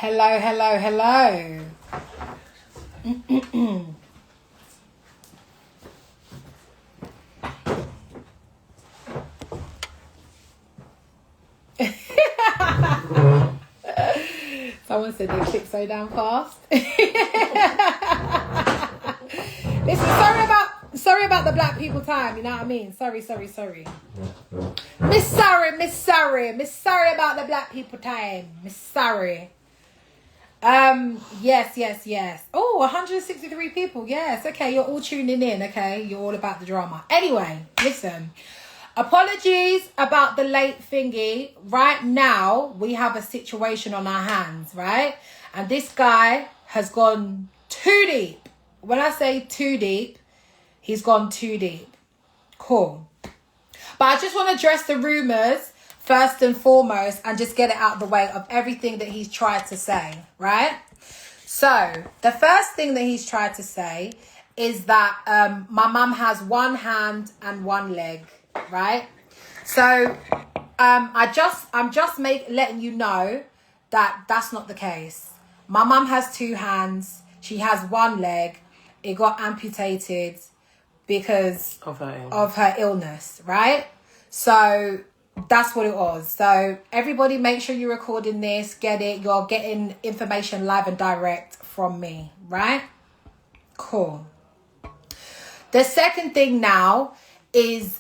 Hello, hello, hello. Someone said they click so damn fast. Listen, sorry about the black people time, you know what I mean? Sorry. Miss sorry about the black people time. Miss sorry. Yes. Oh, 163 people. Yes. Okay, you're all tuning in. Okay, you're all about the drama. Anyway, listen. Apologies about the late thingy. Right now, we have a situation on our hands, right? And this guy has gone too deep. When I say too deep, he's gone too deep. Cool. But I just want to address the rumours first and foremost and just get it out of the way of everything that he's tried to say, right? So the first thing that he's tried to say is that my mum has one hand and one leg, right? So I'm just letting you know that that's not the case. My mum has two hands. She has one leg. It got amputated because of her illness, right? So that's what it was. So everybody make sure you're recording this, get it. You're getting information live and direct from me, right? Cool. The second thing now is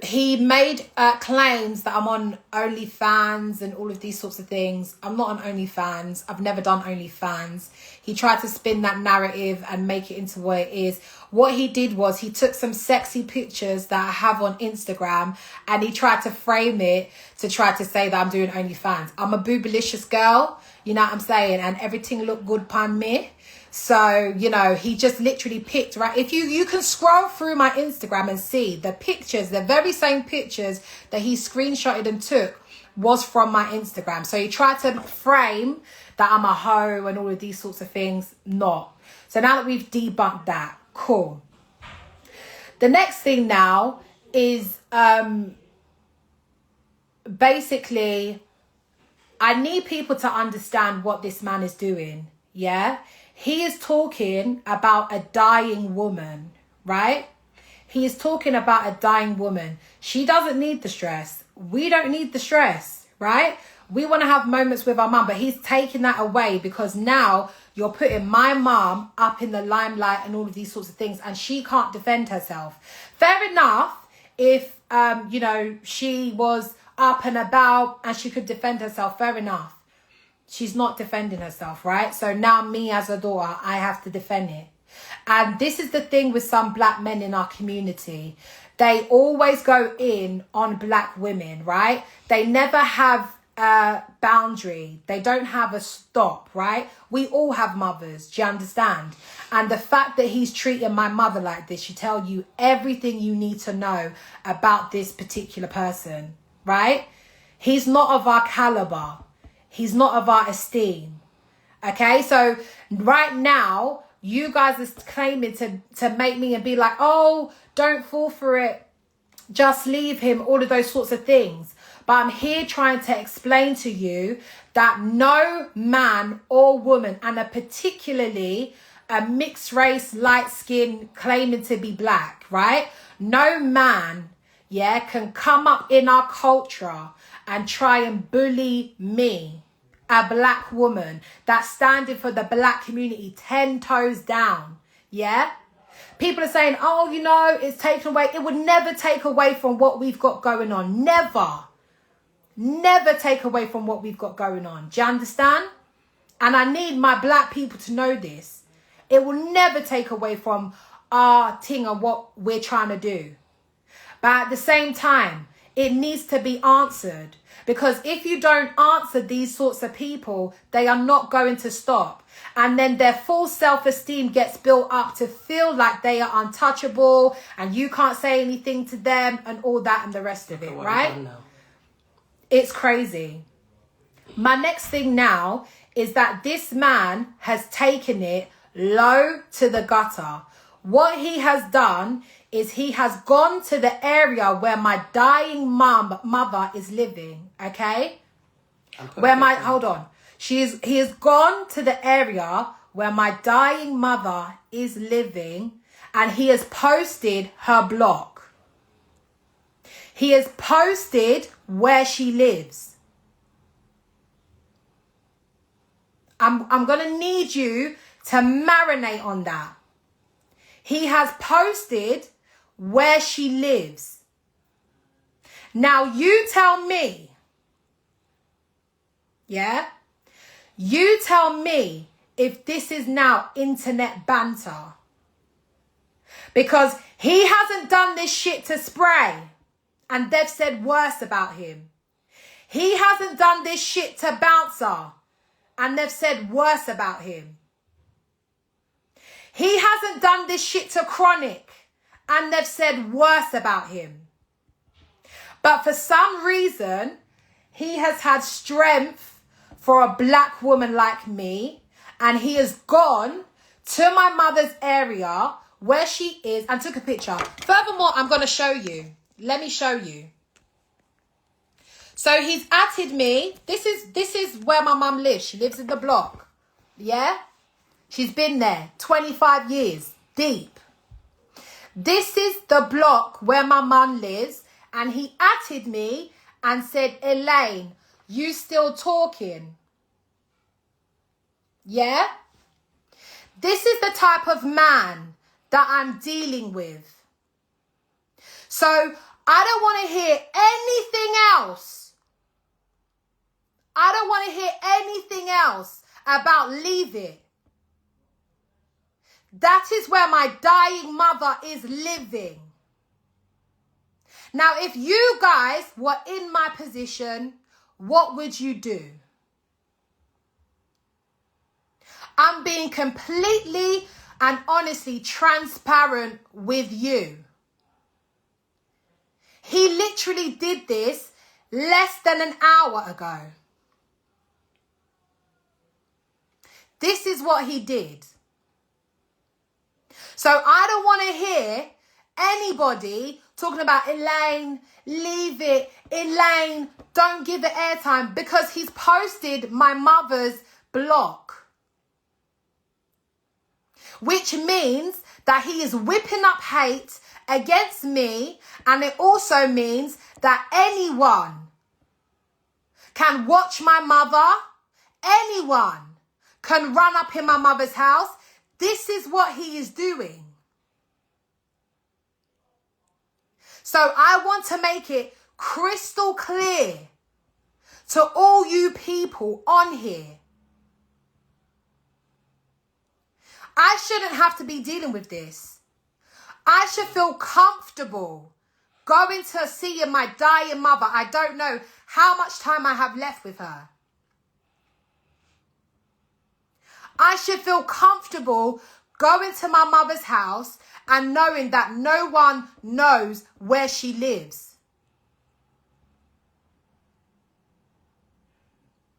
he made claims that I'm on OnlyFans and all of these sorts of things. I'm not on OnlyFans. I've never done OnlyFans. He tried to spin that narrative and make it into what it is. What he did was he took some sexy pictures that I have on Instagram and he tried to frame it to try to say that I'm doing OnlyFans. I'm a boobalicious girl, you know what I'm saying? And everything looked good upon me. So, you know, he just literally picked, right? If you can scroll through my Instagram and see the pictures, the very same pictures that he screenshotted and took was from my Instagram. So he tried to frame that I'm a hoe and all of these sorts of things. Not. So now that we've debunked that, cool. The next thing now is basically I need people to understand what this man is doing. Yeah. He is talking about a dying woman, right? He is talking about a dying woman. She doesn't need the stress. We don't need the stress, right? We want to have moments with our mum, but he's taking that away because now you're putting my mum up in the limelight and all of these sorts of things, and she can't defend herself. Fair enough if, you know, she was up and about and she could defend herself, fair enough. She's not defending herself, right? So now me as a daughter, I have to defend it. And this is the thing with some black men in our community. They always go in on black women, right? They never have a boundary. They don't have a stop, right? We all have mothers, do you understand? And the fact that he's treating my mother like this should tell you everything you need to know about this particular person, right? He's not of our caliber. He's not of our esteem. Okay, so right now, you guys are claiming to make me and be like, oh, don't fall for it. Just leave him, all of those sorts of things. But I'm here trying to explain to you that no man or woman, and particularly a mixed race, light skin claiming to be black, right? No man, yeah, can come up in our culture and try and bully me, a black woman that's standing for the black community 10 toes down. Yeah. People are saying, oh, you know, it's taken away. It would never take away from what we've got going on. Never take away from what we've got going on. Do you understand? And I need my black people to know this. It will never take away from our thing and what we're trying to do. But at the same time, it needs to be answered. Because if you don't answer these sorts of people, they are not going to stop. And then their full self-esteem gets built up to feel like they are untouchable and you can't say anything to them and all that and the rest of it, right? It's crazy. My next thing now is that this man has taken it low to the gutter. What he has done is he has gone to the area where my dying mother is living, okay? Hold on. He has gone to the area where my dying mother is living, and he has posted her block. He has posted where she lives. I'm going to need you to marinate on that. He has posted where she lives. Now you tell me, yeah? You tell me if this is now internet banter. Because he hasn't done this shit to Spray, and they've said worse about him. He hasn't done this shit to Bouncer, and they've said worse about him. He hasn't done this shit to Chronic, and they've said worse about him. But for some reason, he has had strength for a black woman like me, and he has gone to my mother's area where she is and took a picture. Furthermore, I'm going to show you. Let me show you. So he's atted me. This is where my mum lives. She lives in the block. Yeah? She's been there 25 years deep. This is the block where my mum lives. And he atted me and said, Elaine, you still talking? Yeah? This is the type of man that I'm dealing with. So I don't want to hear anything else. I don't want to hear anything else about Leave It. That is where my dying mother is living. Now, if you guys were in my position, what would you do? I'm being completely and honestly transparent with you. He literally did this less than an hour ago. This is what he did. So I don't want to hear anybody talking about Elaine, leave it, Elaine, don't give it airtime, because he's posted my mother's block. Which means that he is whipping up hate against me, and it also means that anyone can watch my mother, anyone can run up in my mother's house. This is what he is doing. So I want to make it crystal clear to all you people on here. I shouldn't have to be dealing with this. I should feel comfortable going to see my dying mother. I don't know how much time I have left with her. I should feel comfortable going to my mother's house and knowing that no one knows where she lives.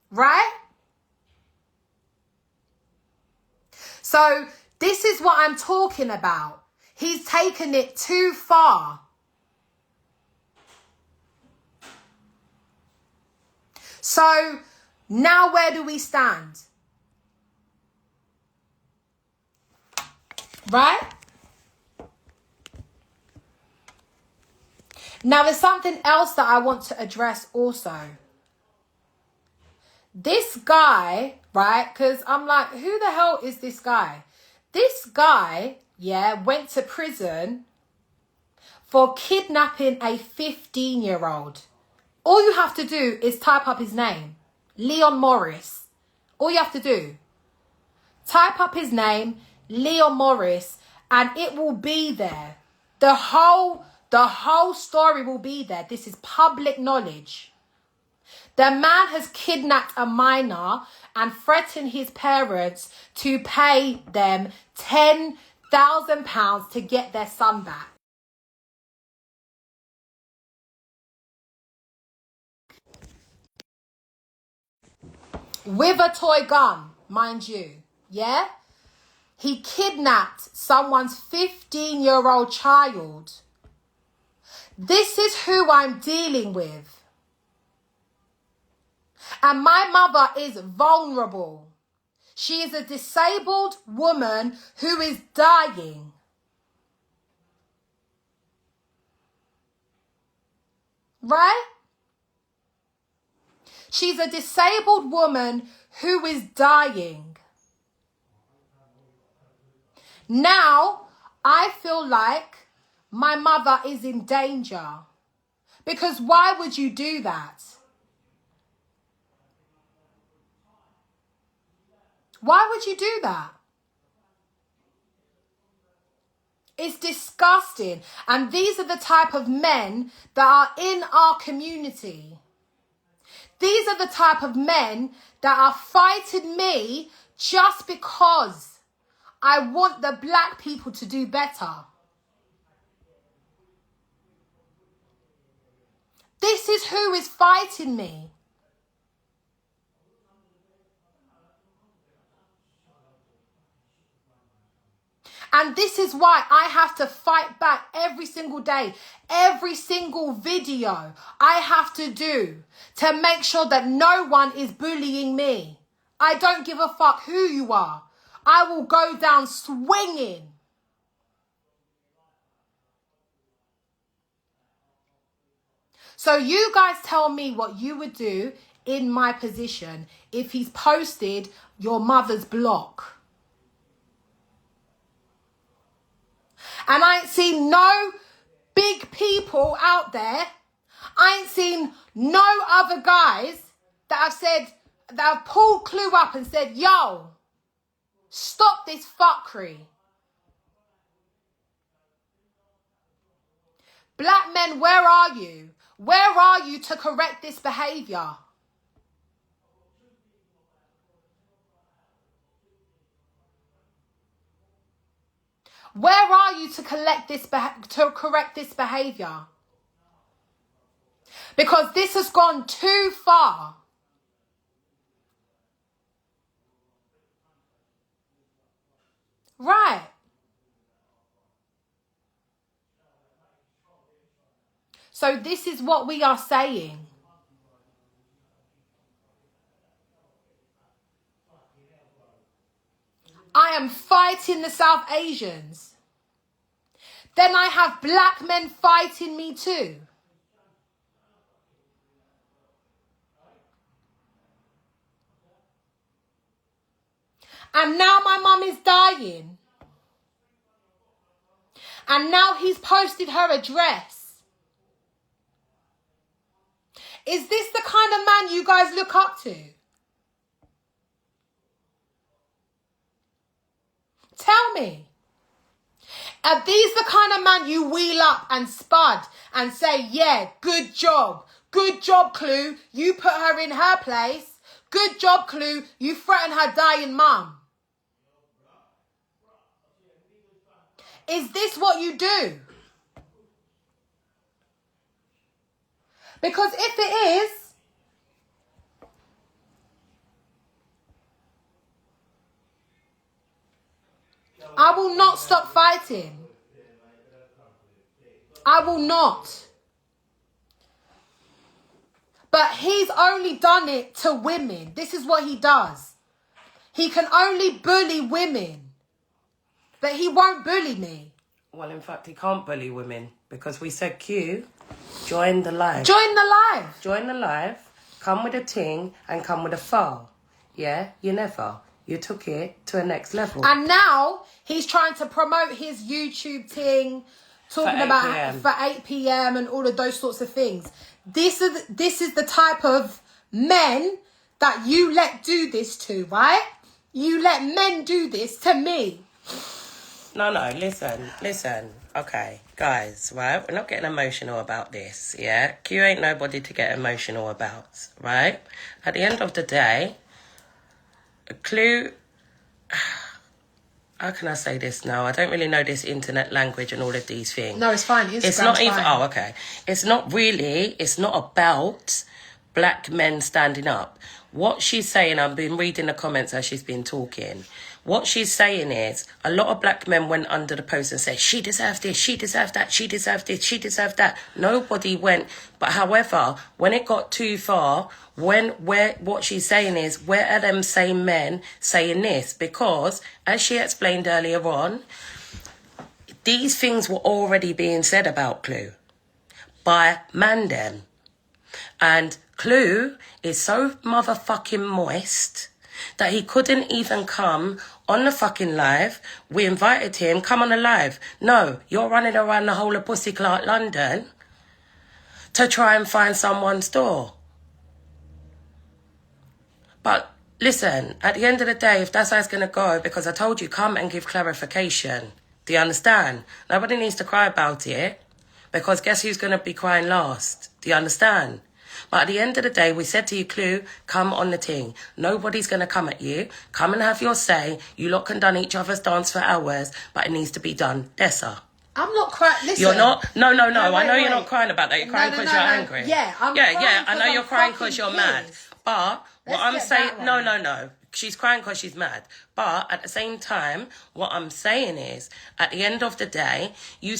Right? So this is what I'm talking about. He's taken it too far. So now where do we stand? Right? Now, there's something else that I want to address also. This guy, right? Because I'm like, who the hell is this guy? This guy, yeah, went to prison for kidnapping a 15-year-old. All you have to do is type up his name. Leon Morris. All you have to do. Type up his name, Leon Morris, and it will be there. The whole story will be there. This is public knowledge. The man has kidnapped a minor and threatened his parents to pay them £10,000 to get their son back. With a toy gun, mind you. Yeah? He kidnapped someone's 15-year-old child. This is who I'm dealing with. And my mother is vulnerable. She is a disabled woman who is dying. Right? She's a disabled woman who is dying. Now, I feel like my mother is in danger. Because why would you do that? Why would you do that? It's disgusting. And these are the type of men that are in our community. These are the type of men that are fighting me just because I want the black people to do better. This is who is fighting me. And this is why I have to fight back every single day, every single video I have to do to make sure that no one is bullying me. I don't give a fuck who you are. I will go down swinging. So you guys tell me what you would do in my position if he's posted your mother's block. And I ain't seen no big people out there. I ain't seen no other guys that have said, that have pulled Clue up and said, yo, stop this fuckery. Black men, where are you? Where are you to correct this behaviour? Where are you to correct this behaviour? Because this has gone too far. Right. So this is what we are saying. I am fighting the South Asians. Then I have black men fighting me too. And now my mum is dying. And now he's posted her address. Is this the kind of man you guys look up to? Tell me. Are these the kind of man you wheel up and spud and say, yeah, good job. Good job, Clue. You put her in her place. Good job, Clue. You threaten her dying mum. Is this what you do? Because if it is, I will not stop fighting. I will not. But he's only done it to women. This is what he does. He can only bully women. But he won't bully me. Well, in fact, he can't bully women because we said, Q, join the live. Join the live. Join the live, come with a ting and come with a file. Yeah, you never. You took it to a next level. And now he's trying to promote his YouTube thing, talking about for 8 p.m. and all of those sorts of things. This is the type of men that you let do this to, right? You let men do this to me. No, listen. Okay, guys, right? We're not getting emotional about this, yeah? Q ain't nobody to get emotional about, right? At the end of the day, Clue... How can I say this now? I don't really know this internet language and all of these things. No, it's fine. It's not even... Oh, okay. It's not about black men standing up. What she's saying, I've been reading the comments as she's been talking. What she's saying is a lot of black men went under the post and said, she deserved this, she deserved that, she deserved this, she deserved that. Nobody went. But however, when it got too far, what she's saying is, where are them same men saying this? Because, as she explained earlier on, these things were already being said about Clue by Mandem. And Clue is so motherfucking moist that he couldn't even come on the fucking live. We invited him, come on the live. No, you're running around the whole of Pussyclart London to try and find someone's door. But listen, at the end of the day, if that's how it's going to go, because I told you, come and give clarification. Do you understand? Nobody needs to cry about it, because guess who's going to be crying last? Do you understand? But at the end of the day, we said to you, Clue, come on the ting. Nobody's going to come at you. Come and have your say. You lot can done each other's dance for hours, but it needs to be done. Dessa. I'm not crying. Listen. You're not? No. Wait, I know wait. you're not crying about that. You're crying because you're angry. Yeah, I'm crying. I know you're crying because you're mad. But what I'm saying, no. She's crying because she's mad. But at the same time, what I'm saying is, at the end of the day, you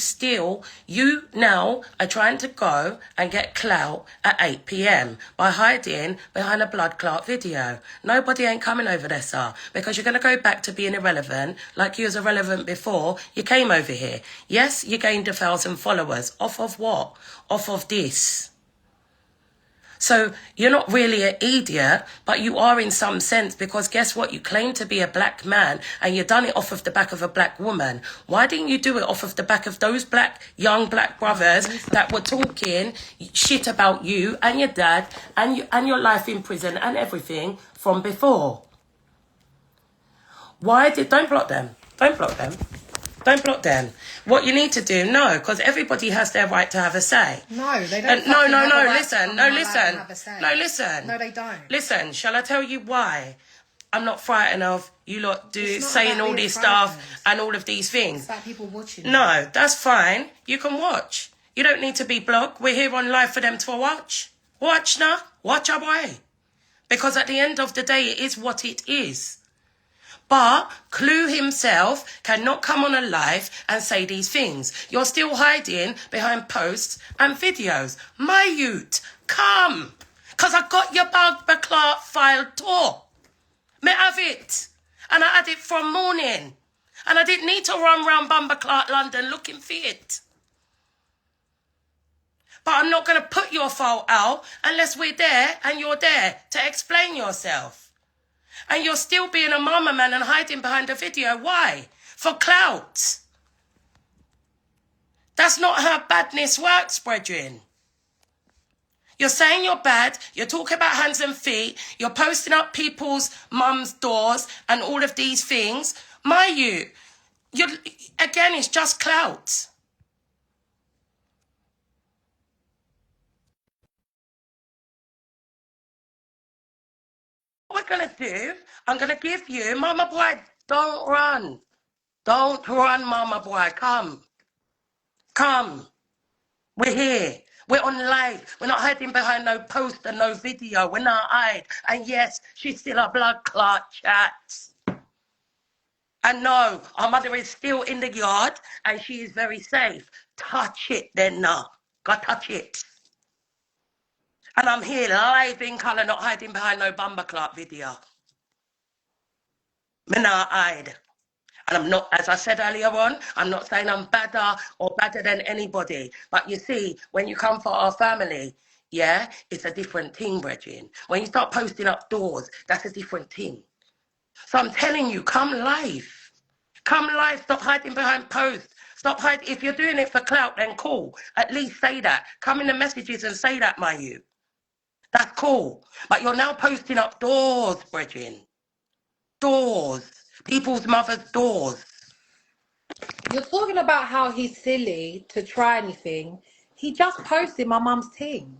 now are trying to go and get clout at 8 p.m. by hiding behind a blood clot video. Nobody ain't coming over there, sir, because you're going to go back to being irrelevant like you was irrelevant before you came over here. Yes, you gained 1,000 followers. Off of what? Off of this. So you're not really an idiot, but you are in some sense, because guess what? You claim to be a black man and you done it off of the back of a black woman. Why didn't you do it off of the back of those young black brothers that were talking shit about you and your dad and your life in prison and everything from before? Don't block them. Don't block them. Don't block them. What you need to do, no, because everybody has their right to have a say. No, they don't. Listen. No, they don't. Listen, shall I tell you why I'm not frightened of you lot saying all this stuff and all of these things? It's about people watching. No, that's fine. You can watch. You don't need to be blocked. We're here on live for them to watch. Watch now. Watch away. Because at the end of the day, it is what it is. But Clue himself cannot come on a live and say these things. You're still hiding behind posts and videos. My youth, come. Because I got your Barbara Clark file too. Me have it. And I had it from morning. And I didn't need to run round Bumber Clark London looking for it. But I'm not going to put your file out unless we're there and you're there to explain yourself. And you're still being a mama man and hiding behind a video. Why? For clout. That's not how badness works, brethren. You're saying you're bad. You're talking about hands and feet. You're posting up people's mums' doors and all of these things. Again, it's just clout. What we're going to do, I'm going to give you, Mama Boy, don't run. Don't run, Mama Boy. Come. Come. We're here. We're on live. We're not hiding behind no poster, no video. We're not hide. And yes, she's still a blood clot, chat. And no, our mother is still in the yard and she is very safe. Touch it then now. Go touch it. And I'm here live in colour, not hiding behind no Bumber Clark video. Me not hide. And I'm not, as I said earlier on, I'm not saying I'm better or better than anybody. But you see, when you come for our family, yeah, it's a different thing, brethren. When you start posting up doors, that's a different thing. So I'm telling you, come live. Come live, stop hiding behind posts. Stop hiding. If you're doing it for clout, then cool. At least say that. Come in the messages and say that, my you. That's cool. But you're now posting up doors, brethren. Doors. People's mothers' doors. You're talking about how he's silly to try anything. He just posted my mum's ting.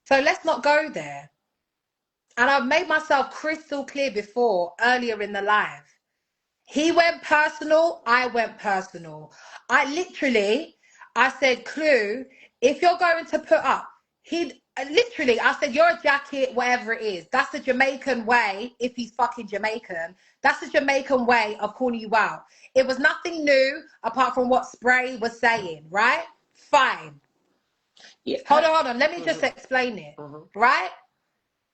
So let's not go there. And I've made myself crystal clear before, earlier in the live. He went personal, I went personal. I said, Clue, if you're going to put up, Literally, I said, you're a jacket, whatever it is. That's the Jamaican way, if he's fucking Jamaican. That's the Jamaican way of calling you out. It was nothing new apart from what Spray was saying, right? Fine. Yeah. Hold on. Let me just explain it, right?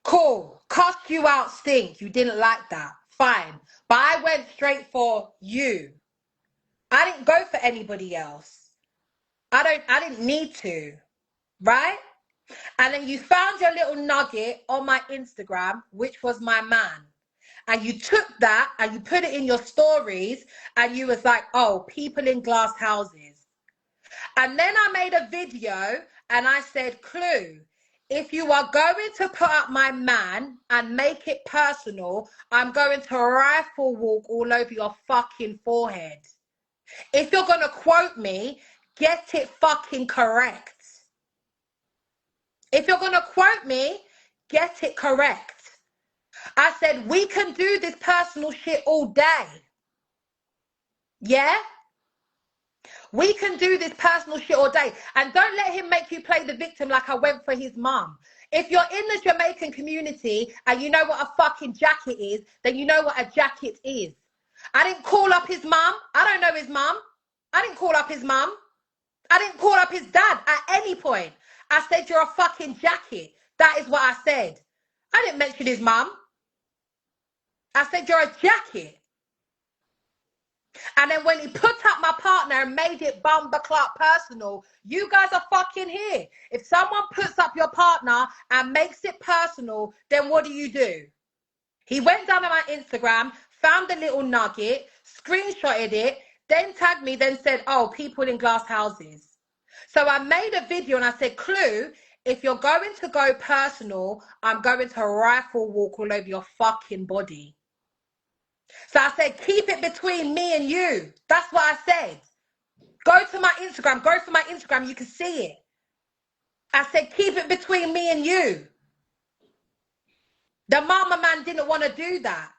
Cool. Cussed you out, stink. You didn't like that. Fine. But I went straight for you. I didn't go for anybody else. I didn't need to, right? And then you found your little nugget on my Instagram, which was my man. And you took that and you put it in your stories and you was like, oh, people in glass houses. And then I made a video and I said, Clue, if you are going to put up my man and make it personal, I'm going to rifle walk all over your fucking forehead. If you're going to quote me, get it fucking correct. If you're going to quote me, get it correct. I said, we can do this personal shit all day. Yeah? We can do this personal shit all day. And don't let him make you play the victim like I went for his mum. If you're in the Jamaican community and you know what a fucking jacket is, then you know what a jacket is. I didn't call up his mum. I don't know his mum. I didn't call up his mum. I didn't call up his dad at any point. I said, you're a fucking jacket. That is what I said. I didn't mention his mum. I said, you're a jacket. And then when he put up my partner and made it Bumba Clark personal, you guys are fucking here. If someone puts up your partner and makes it personal, then what do? He went down on my Instagram, found the little nugget, screenshotted it, then tagged me, then said, oh, people in glass houses. So I made a video and I said, Clue, if you're going to go personal, I'm going to rifle walk all over your fucking body. So I said, keep it between me and you. That's what I said. Go to my Instagram. Go for my Instagram. You can see it. I said, keep it between me and you. The mama man didn't want to do that.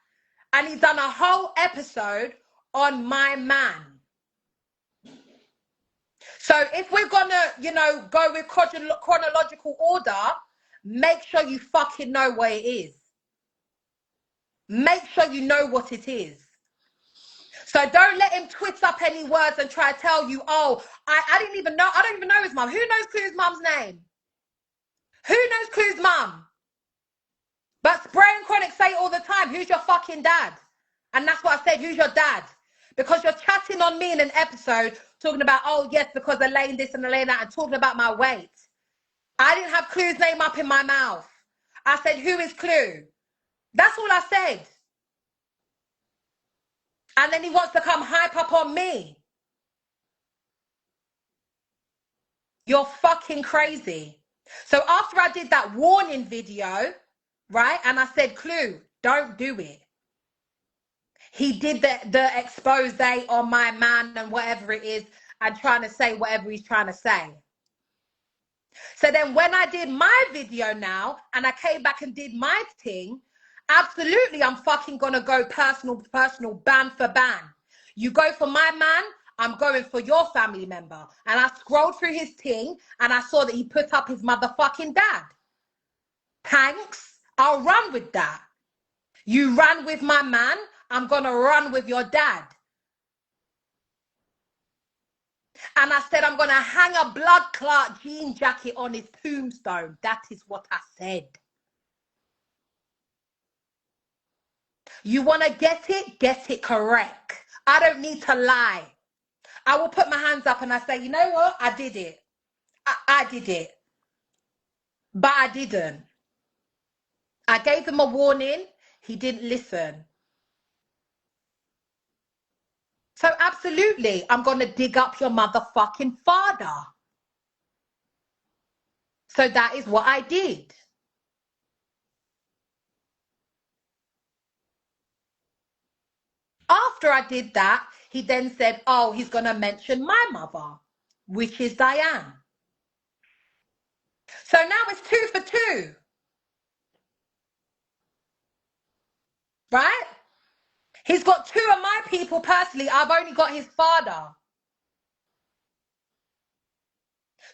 And he's done a whole episode on my man. So if we're going to, go with chronological order, make sure you fucking know what it is. Make sure you know what it is. So don't let him twist up any words and try to tell you, oh, I didn't even know. I don't even know his mum. Who knows Clue's mum's name? Who knows Clue's mum? But Spray and Chronic say it all the time. Who's your fucking dad? And that's what I said. Who's your dad? Because you're chatting on me in an episode talking about, oh, yes, because Elaine this and Elaine that, and talking about my weight. I didn't have Clue's name up in my mouth. I said, who is Clue? That's all I said. And then he wants to come hype up on me. You're fucking crazy. So after I did that warning video, right, and I said, Clue, don't do it. He did the expose on my man and whatever it is and trying to say whatever he's trying to say. So then when I did my video now and I came back and did my thing, absolutely I'm fucking gonna go personal, ban for ban. You go for my man, I'm going for your family member. And I scrolled through his thing and I saw that he put up his motherfucking dad. Thanks. I'll run with that. You ran with my man, I'm gonna run with your dad. And I said, I'm gonna hang a blood clot jean jacket on his tombstone. That is what I said. You wanna get it correct. I don't need to lie. I will put my hands up and I say, you know what? I did it. I did it. But I didn't. I gave him a warning. He didn't listen. So absolutely, I'm going to dig up your motherfucking father. So that is what I did. After I did that, he then said, oh, he's going to mention my mother, which is Diane. So now it's 2 for 2. Right? He's got 2 of my people personally. I've only got his father.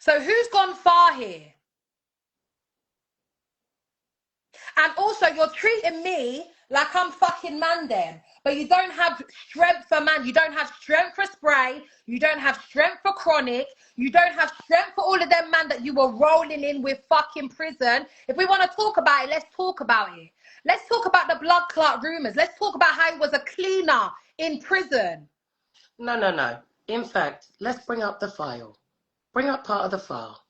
So who's gone far here? And also, you're treating me like I'm fucking man then. But you don't have strength for man. You don't have strength for spray. You don't have strength for chronic. You don't have strength for all of them man that you were rolling in with fucking prison. If we want to talk about it, let's talk about it. Let's talk about the blood clot rumors. Let's talk about how he was a cleaner in prison. No, no, no. In fact, let's bring up the file. Bring up part of the file.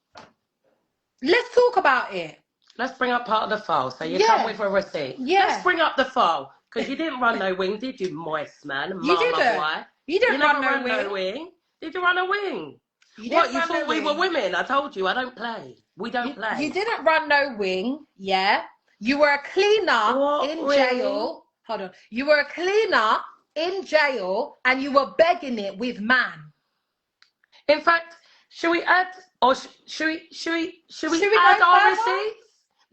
Let's talk about it. Let's bring up part of the file. So you Yeah. come with a receipt. Yeah. Let's bring up the file. Because you didn't run no wing, did you, moist man? You Mama didn't. boy. You didn't never run no no wing. Did you run a wing? You What, you run thought no we wing. were women? I told you, I don't play. We don't play. You didn't run no wing, yeah? You were a cleaner What in wing? jail. Hold on. You were a cleaner in jail and you were begging it with man. In fact, should we add, or should we we add go our further? receipts?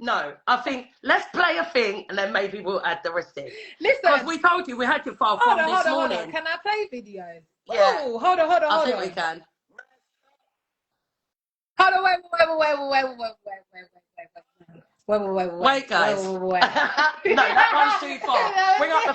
No, I think let's play a thing and then maybe we'll add the receipt. Listen. Because we told you we had your file from this morning. Hold on. Can I play videos? Yeah. Ooh, hold on. I think we can. Hold on, wait, Wait, guys. No, that runs too far. Bring up the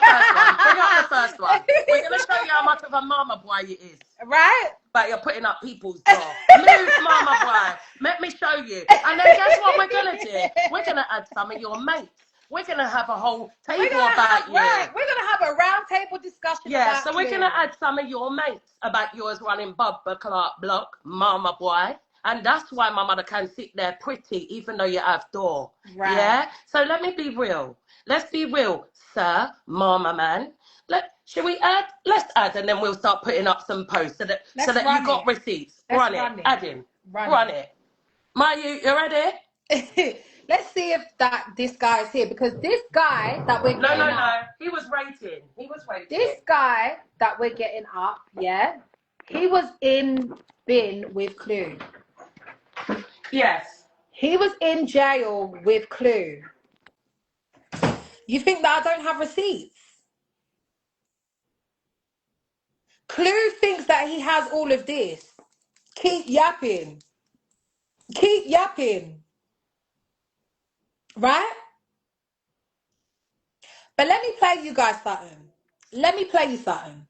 first one. We're going to show you how much of a mama boy it is. Right? But you're putting up people's jaw. Move, mama boy. Let me show you. And then guess what we're going to do? We're going to add some of your mates. We're going to have a whole table about you. Right. We're going to have a round table discussion about so we're going to add some of your mates about yours running Bubba Clark Block, mama boy. And that's why my mother can sit there pretty, even though you have door. Right. Yeah? So let me be real. Let's be real, sir, mama man. Should we add? Let's add, and then we'll start putting up some posts so that you got receipts. Run it. Add in. Run it. Mayu, you ready? Let's see if this guy is here, because this guy that we're getting up, He was rating. This guy that we're getting up, yeah, he was in bin with Clue. Yes. He was in jail with Clue. You think that I don't have receipts? Clue thinks that he has all of this. Keep yapping. Keep yapping. Right? But let me play you guys something. Let me play you something.